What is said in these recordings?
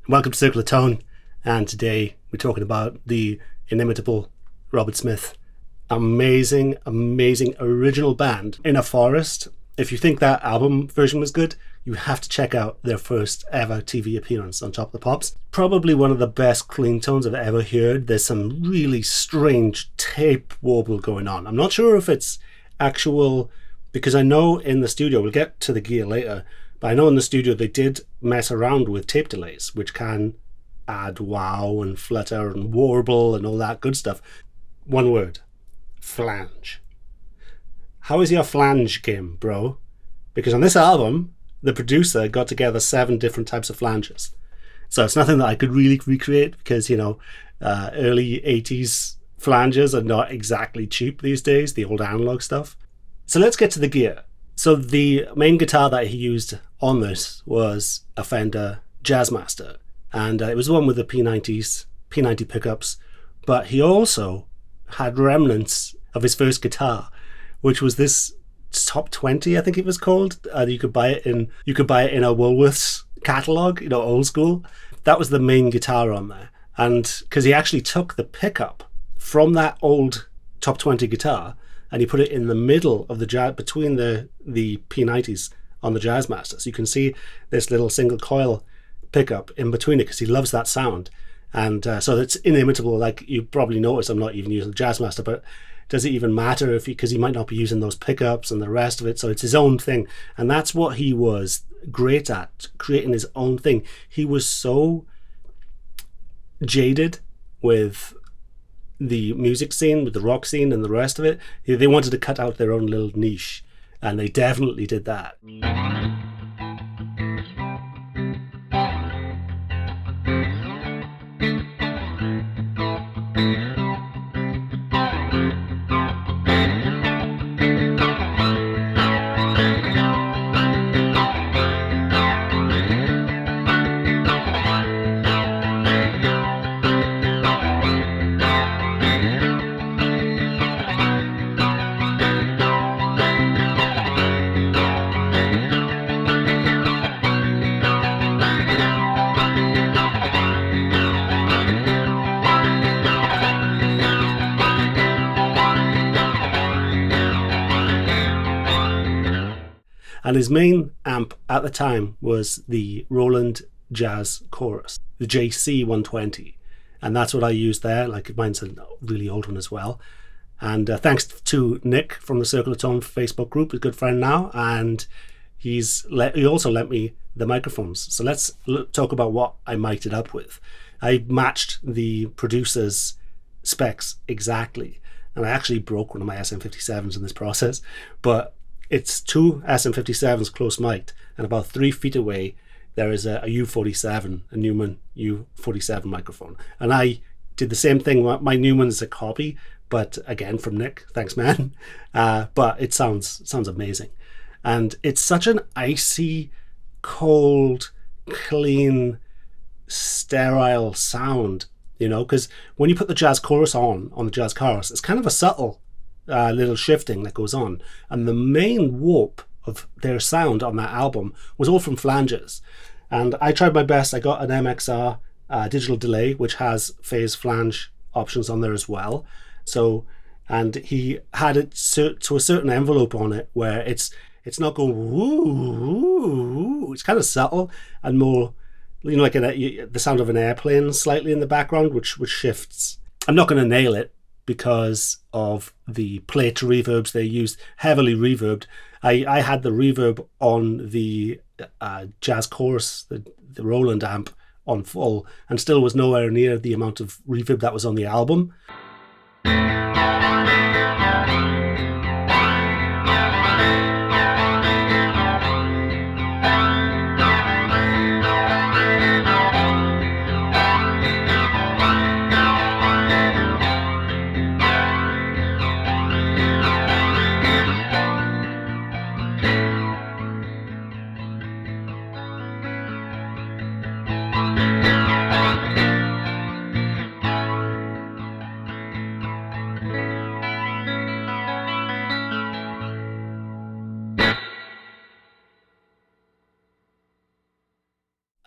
Welcome to Circular Tone, and today we're talking about the inimitable Robert Smith. Amazing original band in a forest. If you think that album version was good, you have to check out their first ever TV appearance on Top of the Pops. Probably one of the best clean tones I've ever heard. There's some really strange tape warble going on. I'm not sure if it's actual, because I know in the studio, we'll get to the gear later, but I know in the studio they did mess around with tape delays, which can add wow and flutter and warble and all that good stuff. One word: flange. How is your flange game, bro? Because on this album, the producer got together 7 different types of flanges. So it's nothing that I could really recreate because, you know, early 80s flanges are not exactly cheap these days, the old analog stuff. So let's get to the gear. So the main guitar that he used on this was a Fender Jazzmaster, and it was the one with the P90 pickups, but he also had remnants of his first guitar, which was this Top 20, I think it was called. You could buy it in a Woolworth's catalog, you know, old school. That was the main guitar on there, and because he actually took the pickup from that old Top 20 guitar and he put it in the middle of the jazz, between the P90s on the Jazzmaster. So you can see this little single coil pickup in between it because he loves that sound. And so it's inimitable. Like you probably noticed, I'm not even using the Jazzmaster, but does it even matter because he might not be using those pickups and the rest of it? So it's his own thing. And that's what he was great at, creating his own thing. He was so jaded with the music scene, with the rock scene and the rest of it. They wanted to cut out their own little niche, and they definitely did that. And his main amp at the time was the Roland Jazz Chorus, the JC120. And that's what I used there. Like, mine's a really old one as well. And thanks to Nick from the Circular Tone Facebook group, a good friend now. And he also lent me the microphones. So let's talk about what I mic'd it up with. I matched the producer's specs exactly. And I actually broke one of my SM57s in this process. But it's 2 SM57s close mic'd, and about 3 feet away there is a U47, a Neumann U47 microphone. And I did the same thing. My Neumann is a copy, but again from Nick, thanks man. But it sounds amazing, and it's such an icy, cold, clean, sterile sound, you know, because when you put the jazz chorus on the jazz chorus, it's kind of a subtle little shifting that goes on, and the main warp of their sound on that album was all from flanges. And I tried my best. I got an MXR digital delay, which has phase flange options on there as well. So, and he had it to a certain envelope on it where it's not going woo. It's kind of subtle and more, you know, like the sound of an airplane slightly in the background, which shifts. I'm not going to nail it because of the plate reverbs they used, heavily reverbed. I had the reverb on the jazz chorus, the Roland amp, on full, and still was nowhere near the amount of reverb that was on the album.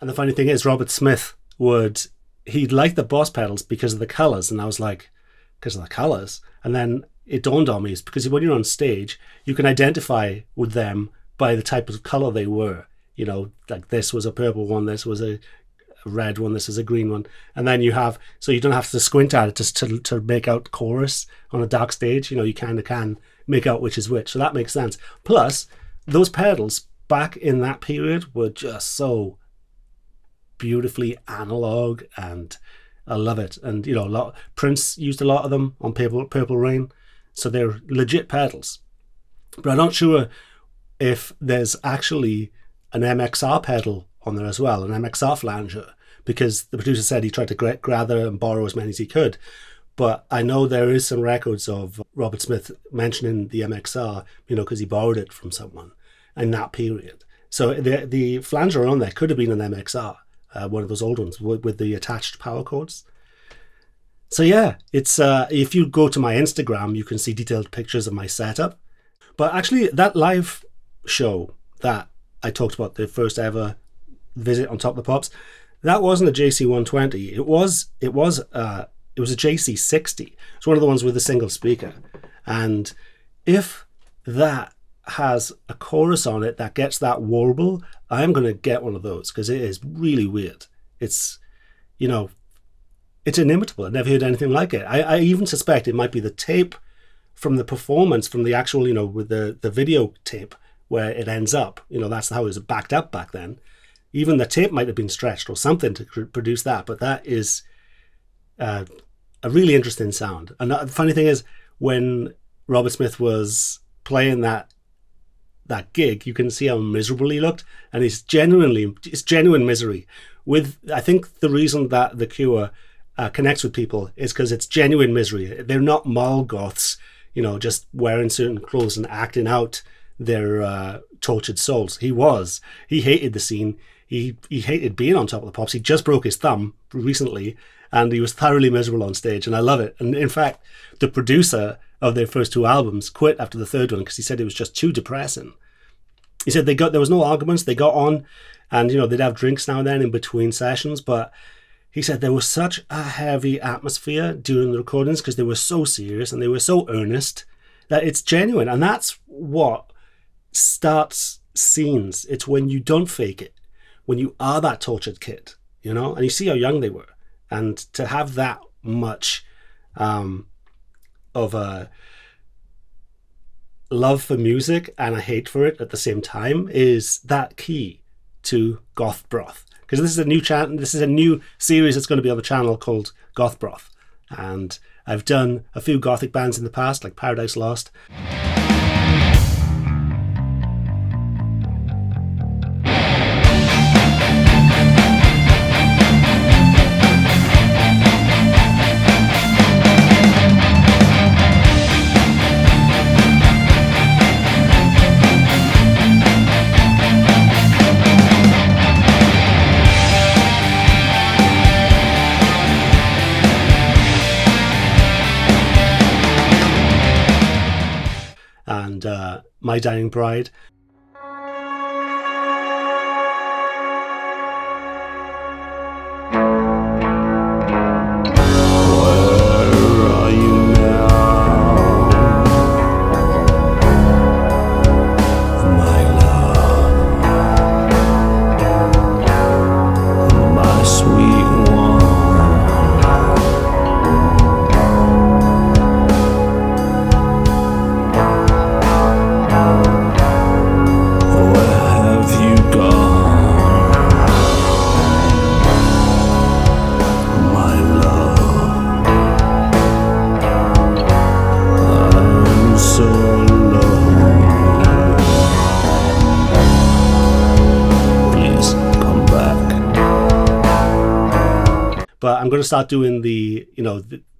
And the funny thing is, Robert Smith he'd like the Boss pedals because of the colours. And I was like, because of the colours? And then it dawned on me, it's because when you're on stage, you can identify with them by the type of colour they were. You know, like this was a purple one, this was a red one, this is a green one. And then so you don't have to squint at it just to make out chorus on a dark stage. You know, you kind of can make out which is which. So that makes sense. Plus, those pedals back in that period were just so beautifully analog, and I love it. And you know, Prince used a lot of them on Purple Rain, so they're legit pedals. But I'm not sure if there's actually an MXR pedal on there as well, an MXR flanger, because the producer said he tried to gather and borrow as many as he could. But I know there is some records of Robert Smith mentioning the MXR, you know, because he borrowed it from someone in that period. So the flanger on there could have been an MXR. One of those old ones with the attached power cords. So yeah, it's if you go to my Instagram, you can see detailed pictures of my setup. But actually, that live show that I talked about, the first ever visit on Top of the Pops, that wasn't a JC120. It was a JC60. It's one of the ones with a single speaker. And if that has a chorus on it that gets that warble, I'm going to get one of those, because it is really weird. It's, you know, it's inimitable. I've never heard anything like it. I even suspect it might be the tape from the performance, from the actual, you know, with the video tape where it ends up. You know, that's how it was backed up back then. Even the tape might have been stretched or something to produce that, but that is a really interesting sound. And the funny thing is, when Robert Smith was playing that gig, you can see how miserable he looked, and it's genuine misery. I think the reason that The Cure connects with people is because it's genuine misery. They're not mall goths, you know, just wearing certain clothes and acting out their tortured souls. He hated the scene. He hated being on Top of the Pops. He just broke his thumb recently, and he was thoroughly miserable on stage, and I love it. And in fact, the producer of their first two albums quit after the third one because he said it was just too depressing. He said there was no arguments. They got on, and you know, they'd have drinks now and then in between sessions, but he said there was such a heavy atmosphere during the recordings because they were so serious and they were so earnest that it's genuine. And that's what starts scenes. It's when you don't fake it, when you are that tortured kid, you know, and you see how young they were. And to have that much of a love for music and a hate for it at the same time is that key to Goth Broth. Because this is a new series that's going to be on the channel called Goth Broth. And I've done a few gothic bands in the past, like Paradise Lost. And My Dying Bride. But I'm going to start doing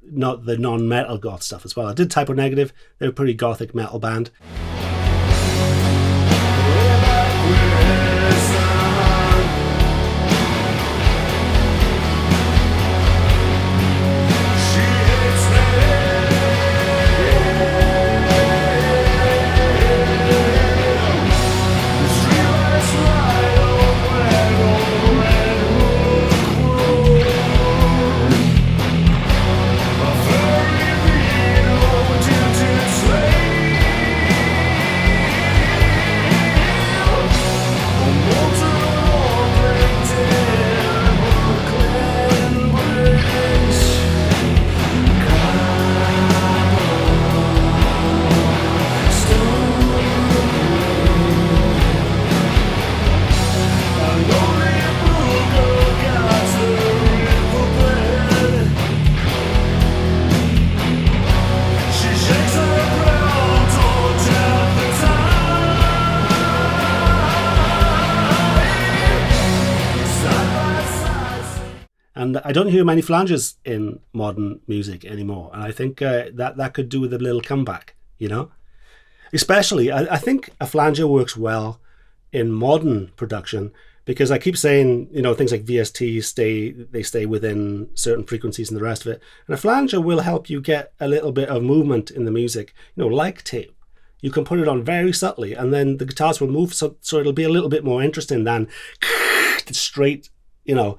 not the non-metal goth stuff as well. I did Typo Negative. They're a pretty gothic metal band. And I don't hear many flanges in modern music anymore. And I think that could do with a little comeback, you know? Especially, I think a flanger works well in modern production because I keep saying, you know, things like VST stay within certain frequencies and the rest of it. And a flanger will help you get a little bit of movement in the music, you know, like tape. You can put it on very subtly and then the guitars will move so it'll be a little bit more interesting than straight, you know,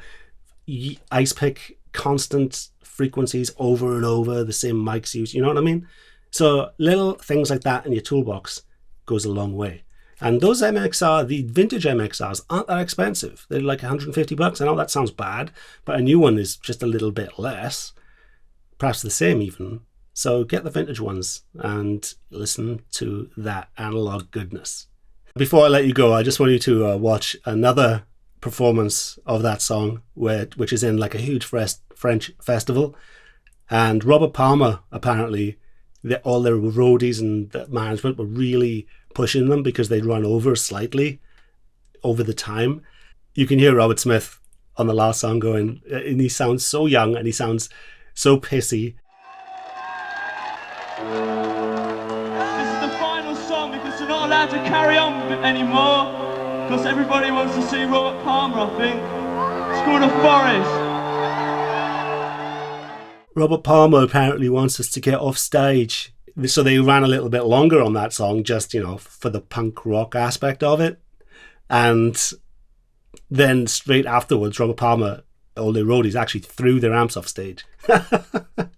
ice pick, constant frequencies over and over, the same mics used, you know what I mean? So little things like that in your toolbox goes a long way. And those MXR, the vintage MXRs, aren't that expensive. They're like 150 bucks. I know that sounds bad, but a new one is just a little bit less, perhaps the same even. So get the vintage ones and listen to that analog goodness. Before I let you go, I just want you to watch another performance of that song, which is in like a huge French festival. And Robert Palmer, apparently, all their roadies and the management were really pushing them because they'd run over slightly over the time. You can hear Robert Smith on the last song going, and he sounds so young and he sounds so pissy. This is the final song because we're not allowed to carry on anymore because everybody wants to see Robert Palmer, I think. It's called A Forest. Robert Palmer apparently wants us to get off stage. So they ran a little bit longer on that song, just, you know, for the punk rock aspect of it. And then straight afterwards, Robert Palmer, all the roadies actually threw their amps off stage.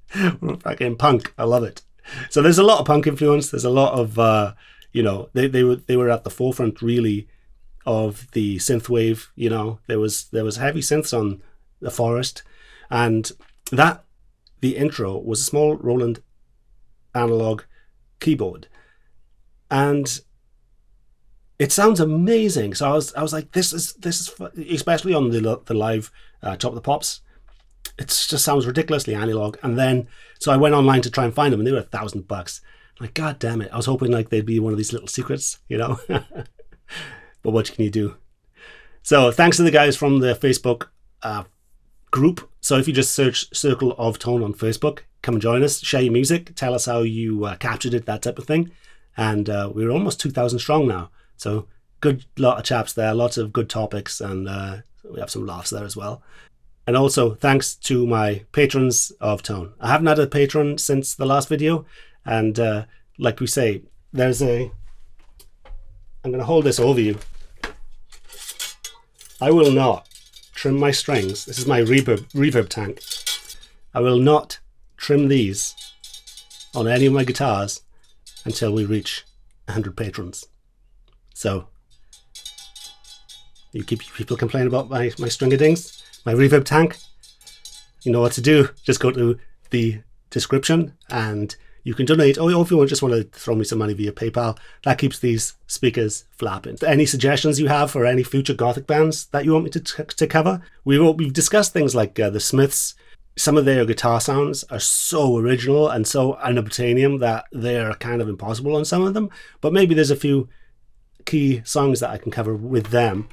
Fucking punk. I love it. So there's a lot of punk influence. There's a lot of, you know, they were at the forefront really of the synth wave. You know, there was heavy synths on The Forest, and the intro was a small Roland analog keyboard, and it sounds amazing. So I was like, this is especially on the live Top of the Pops. It just sounds ridiculously analog. And then so I went online to try and find them, and they were $1,000. Like, god damn it! I was hoping like they'd be one of these little secrets, you know. But what can you do? So thanks to the guys from the Facebook group. So if you just search Circle of Tone on Facebook, come and join us, share your music, tell us how you captured it, that type of thing. And we're almost 2,000 strong now. So good lot of chaps there, lots of good topics, and we have some laughs there as well. And also thanks to my patrons of Tone. I haven't had a patron since the last video. And like we say, I'm going to hold this over you. I will not trim my strings. This is my reverb tank. I will not trim these on any of my guitars until we reach 100 patrons. So you keep people complaining about my string-a-dings, my reverb tank. You know what to do. Just go to the description and you can donate. Or if you just want to throw me some money via PayPal, that keeps these speakers flapping. Any suggestions you have for any future Gothic bands that you want me to cover? We've discussed things like the Smiths. Some of their guitar sounds are so original and so unobtainium that they're kind of impossible on some of them. But maybe there's a few key songs that I can cover with them.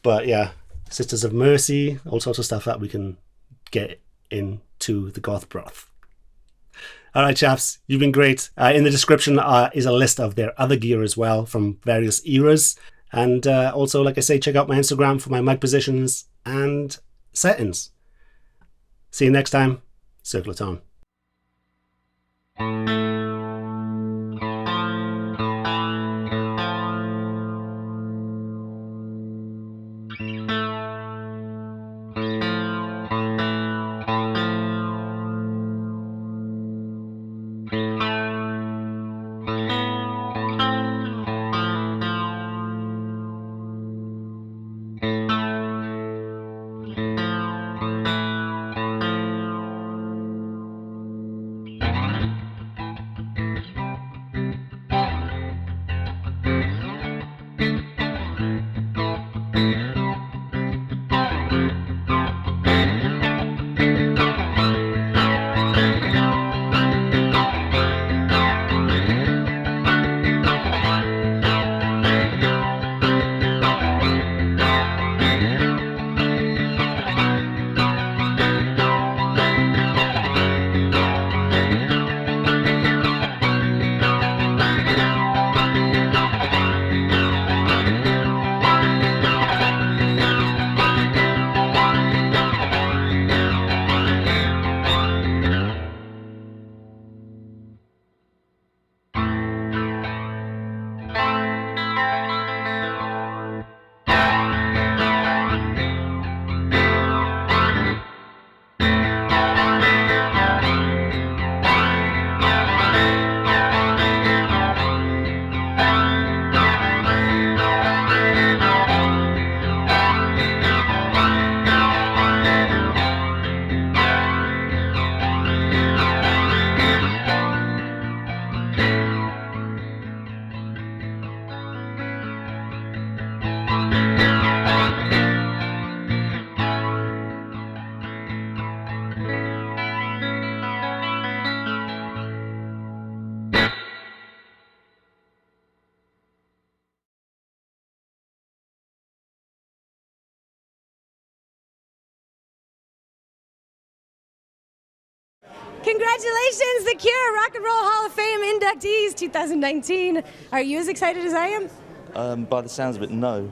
But yeah, Sisters of Mercy, all sorts of stuff that we can get into the Goth Broth. All right, chaps, you've been great. In the description is a list of their other gear as well from various eras. And also, like I say, check out my Instagram for my mic positions and settings. See you next time. Circle of Tone. Congratulations, The Cure, Rock and Roll Hall of Fame inductees 2019. Are you as excited as I am? By the sounds of it, no.